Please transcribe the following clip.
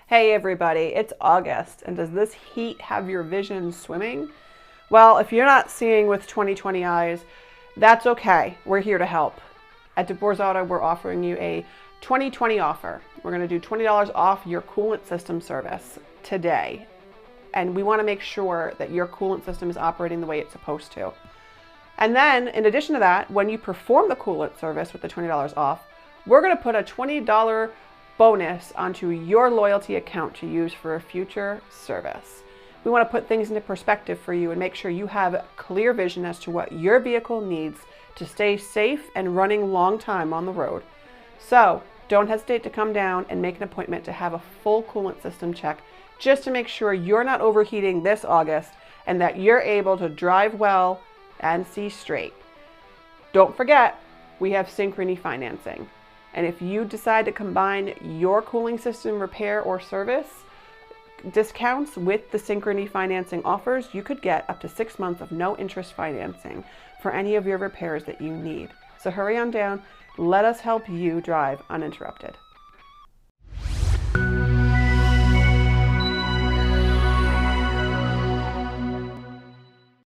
Hey everybody, it's August, and does this heat have your vision swimming? Well, if you're not seeing with 2020 eyes, that's okay. We're here to help. At DeBoer's Auto, we're offering you a 2020 offer. We're going to do $20 off your coolant system service today. And we want to make sure that your coolant system is operating the way it's supposed to. And then, in addition to that, when you perform the coolant service with the $20 off, we're going to put a $20 bonus onto your loyalty account to use for a future service. We want to put things into perspective for you and make sure you have clear vision as to what your vehicle needs to stay safe and running long time on the road. So don't hesitate to come down and make an appointment to have a full coolant system check just to make sure you're not overheating this August and that you're able to drive well and see straight. Don't forget, we have Synchrony financing. And if you decide to combine your cooling system repair or service discounts with the Synchrony financing offers, you could get up to 6 months of no interest financing for any of your repairs that you need. So hurry on down. Let us help you drive uninterrupted.